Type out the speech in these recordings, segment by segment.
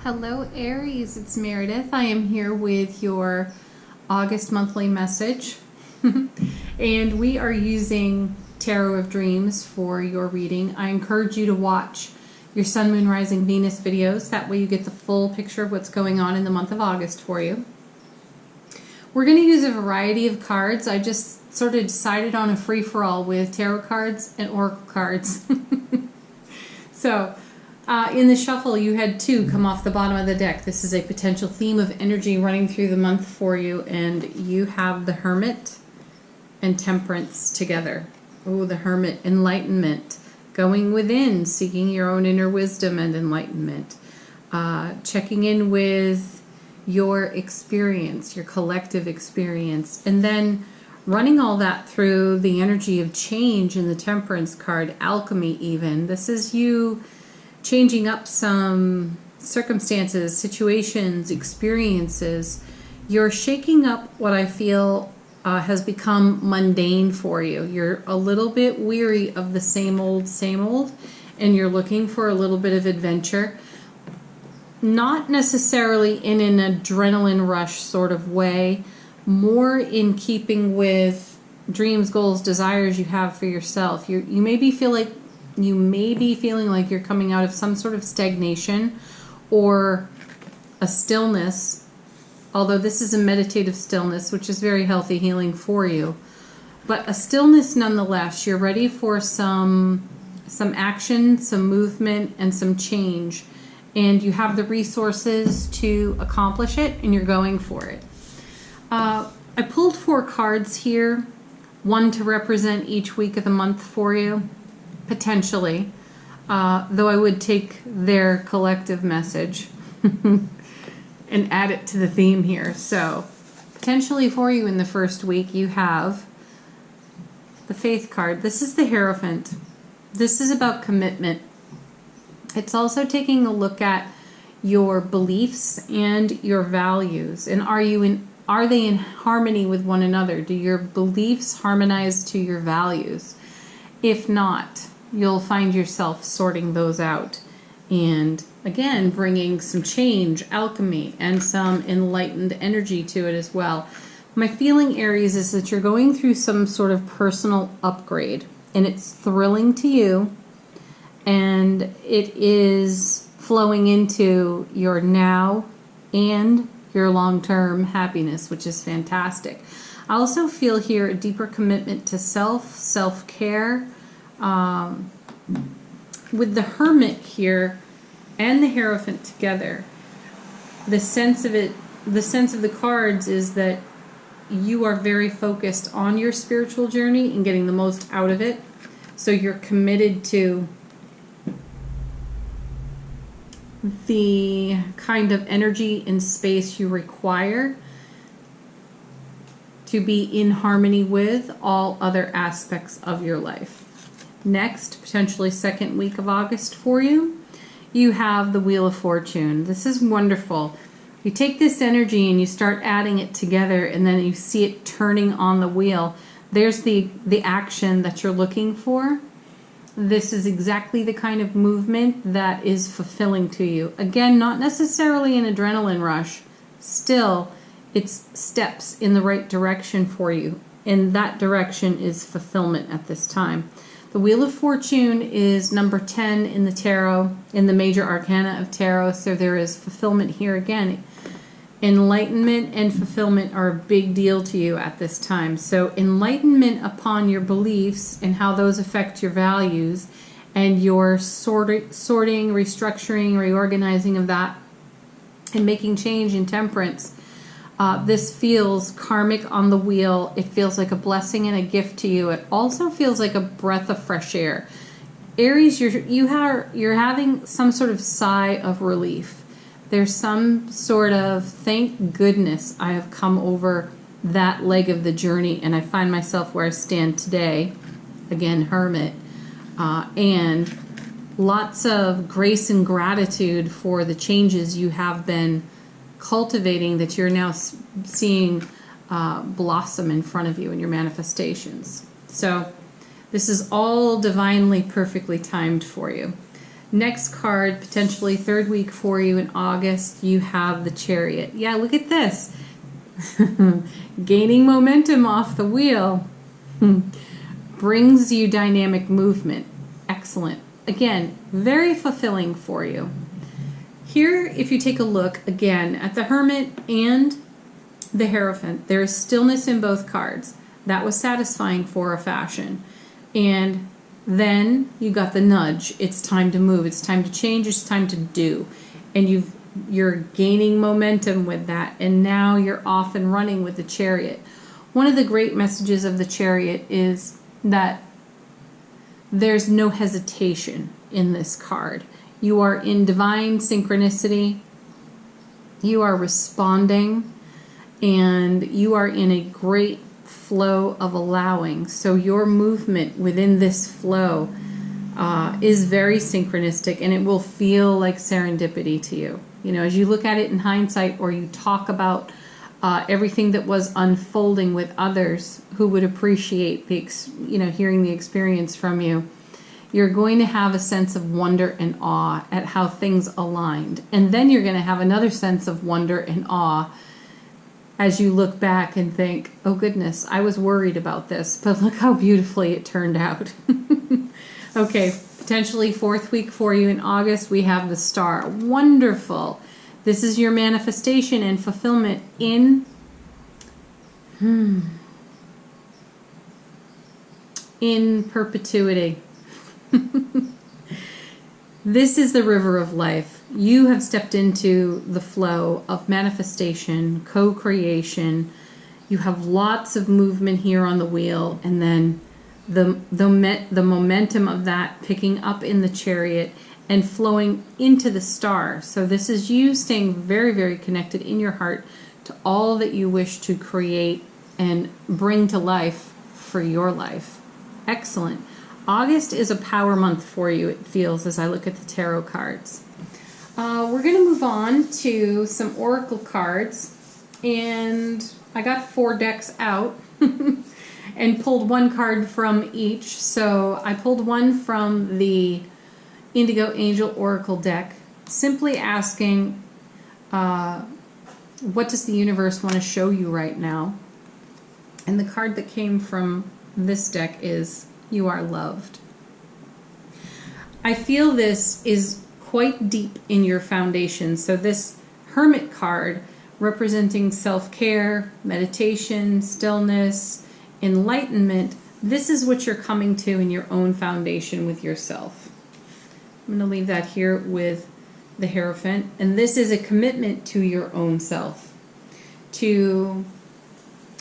Hello Aries, it's Meredith. I am here with your August monthly message and we are using Tarot of Dreams for your reading. I encourage you to watch your Sun, Moon, Rising, Venus videos. That way you get the full picture of what's going on in the month of August for you. We're going to use a variety of cards. I just sort of decided on a free-for-all with tarot cards and oracle cards. So in the shuffle, you had two come off the bottom of the deck. This is a potential theme of energy running through the month for you, and you have the Hermit and Temperance together. Oh, the Hermit, enlightenment, going within, seeking your own inner wisdom and enlightenment, checking in with your experience, your collective experience, and then running all that through the energy of change in the Temperance card, alchemy even. This is you changing up some circumstances, situations, experiences. You're shaking up what I feel has become mundane for you. You're a little bit weary of the same old, and you're looking for a little bit of adventure. Not necessarily in an adrenaline rush sort of way, more in keeping with dreams, goals, desires you have for yourself. You may be feeling like you're coming out of some sort of stagnation or a stillness, although this is a meditative stillness, which is very healthy, healing for you. But a stillness nonetheless. You're ready for some action, some movement, and some change. And you have the resources to accomplish it, and you're going for it. I pulled 4 cards here, one to represent each week of the month for you. Potentially, though I would take their collective message and add it to the theme here. So, potentially for you in the first week, you have the Faith card. This is the Hierophant. This is about commitment. It's also taking a look at your beliefs and your values. And are they in harmony with one another? Do your beliefs harmonize to your values? If not, you'll find yourself sorting those out and, again, bringing some change, alchemy, and some enlightened energy to it as well. My feeling, Aries, is that you're going through some sort of personal upgrade, and it's thrilling to you, and it is flowing into your now and your long-term happiness, which is fantastic. I also feel here a deeper commitment to self-care. With the Hermit here and the Hierophant together, the sense of the cards is that you are very focused on your spiritual journey and getting the most out of it. So you're committed to the kind of energy and space you require to be in harmony with all other aspects of your life. Next, potentially second week of August for you, you have the Wheel of Fortune. This is wonderful. You take this energy and you start adding it together, and then you see it turning on the wheel. There's the action that you're looking for. This is exactly the kind of movement that is fulfilling to you. Again, not necessarily an adrenaline rush. Still, it's steps in the right direction for you. And that direction is fulfillment at this time. The Wheel of Fortune is number 10 in the tarot, in the major arcana of tarot. So there is fulfillment here again. Enlightenment and fulfillment are a big deal to you at this time. So enlightenment upon your beliefs and how those affect your values, and your sorting, restructuring, reorganizing of that, and making change in Temperance. This feels karmic on the wheel. It feels like a blessing and a gift to you. It also feels like a breath of fresh air. Aries, you're having some sort of sigh of relief. There's some sort of, thank goodness I have come over that leg of the journey, and I find myself where I stand today. Again, Hermit. And lots of grace and gratitude for the changes you have been cultivating that you're now seeing blossom in front of you in your manifestations. So this is all divinely, perfectly timed for you. Next card, potentially third week for you in August, you have the Chariot. Yeah, look at this. Gaining momentum off the wheel brings you dynamic movement. Excellent. Again, very fulfilling for you. Here, if you take a look again at the Hermit and the Hierophant, there is stillness in both cards. That was satisfying for a fashion. And then you got the nudge. It's time to move. It's time to change. It's time to do. And you're gaining momentum with that. And now you're off and running with the Chariot. One of the great messages of the Chariot is that there's no hesitation in this card. You are in divine synchronicity. You are responding. And you are in a great flow of allowing. So your movement within this flow is very synchronistic, and it will feel like serendipity to you. You know, as you look at it in hindsight, or you talk about everything that was unfolding with others who would appreciate hearing the experience from you, you're going to have a sense of wonder and awe at how things aligned. And then you're going to have another sense of wonder and awe as you look back and think, oh goodness, I was worried about this, but look how beautifully it turned out. Okay, potentially fourth week for you in August, we have the Star. Wonderful. This is your manifestation and fulfillment in perpetuity. This is the river of life. You have stepped into the flow of manifestation, co-creation. You have lots of movement here on the wheel, and then the momentum of that picking up in the Chariot and flowing into the Star. So this is you staying very, very connected in your heart to all that you wish to create and bring to life for your life. Excellent. August is a power month for you, it feels, as I look at the tarot cards. We're going to move on to some oracle cards, and I got 4 decks out and pulled one card from each. So I pulled one from the Indigo Angel Oracle deck, simply asking, what does the universe want to show you right now? And the card that came from this deck is, you are loved. I feel this is quite deep in your foundation. So this Hermit card, representing self-care, meditation, stillness, enlightenment, this is what you're coming to in your own foundation with yourself. I'm going to leave that here with the Hierophant. And this is a commitment to your own self. To,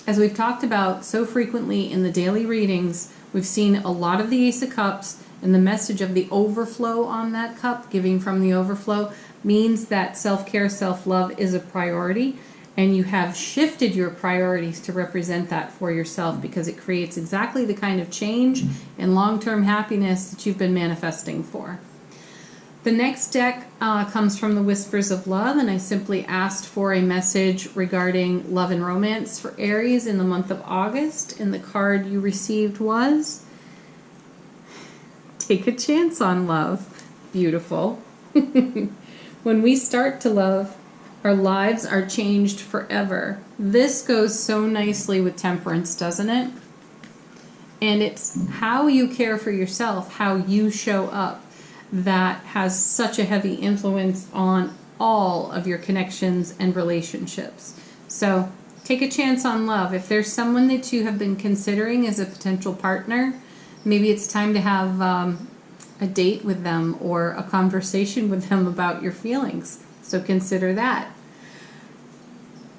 as we've talked about so frequently in the daily readings, we've seen a lot of the Ace of Cups, and the message of the overflow on that cup, giving from the overflow, means that self-care, self-love is a priority, and you have shifted your priorities to represent that for yourself, because it creates exactly the kind of change and long-term happiness that you've been manifesting for. The next deck comes from the Whispers of Love, and I simply asked for a message regarding love and romance for Aries in the month of August, and the card you received was Take a Chance on Love. Beautiful. When we start to love, our lives are changed forever. This goes so nicely with Temperance, doesn't it? And it's how you care for yourself, how you show up, that has such a heavy influence on all of your connections and relationships. So take a chance on love. If there's someone that you have been considering as a potential partner, maybe it's time to have a date with them or a conversation with them about your feelings. So consider that.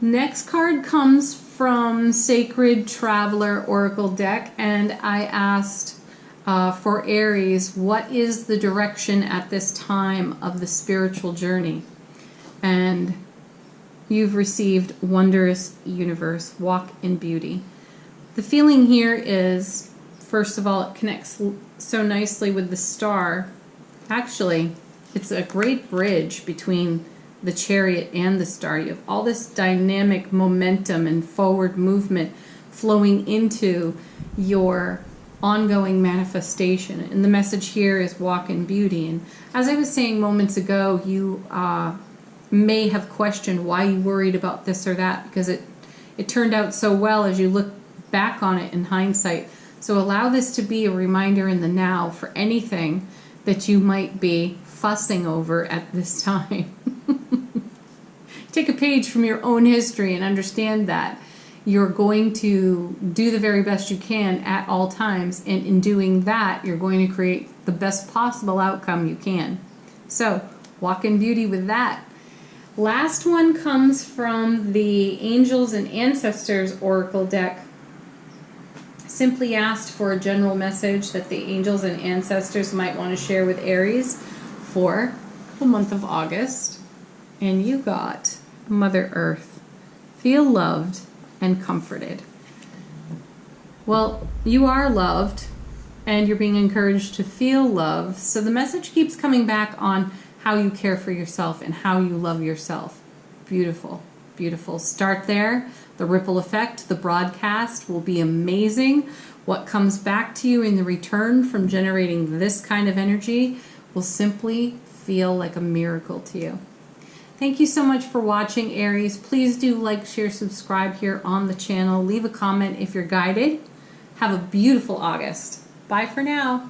Next card comes from Sacred Traveler Oracle deck, and I asked for Aries, what is the direction at this time of the spiritual journey? And you've received Wondrous Universe, Walk in Beauty. The feeling here is, first of all, it connects so nicely with the Star. Actually, it's a great bridge between the Chariot and the Star. You have all this dynamic momentum and forward movement flowing into your ongoing manifestation. And the message here is walk in beauty. And as I was saying moments ago, you may have questioned why you worried about this or that, because it turned out so well as you look back on it in hindsight. So allow this to be a reminder in the now for anything that you might be fussing over at this time. Take a page from your own history and understand that you're going to do the very best you can at all times, and in doing that, you're going to create the best possible outcome you can. So, walk in beauty with that. Last one comes from the Angels and Ancestors Oracle deck. Simply asked for a general message that the angels and ancestors might want to share with Aries for the month of August. And you got Mother Earth. Feel loved and comforted. Well, you are loved and you're being encouraged to feel love. So the message keeps coming back on how you care for yourself and how you love yourself. Beautiful, beautiful. Start there. The ripple effect, the broadcast will be amazing. What comes back to you in the return from generating this kind of energy will simply feel like a miracle to you. Thank you so much for watching, Aries. Please do like, share, subscribe here on the channel. Leave a comment if you're guided. Have a beautiful August. Bye for now.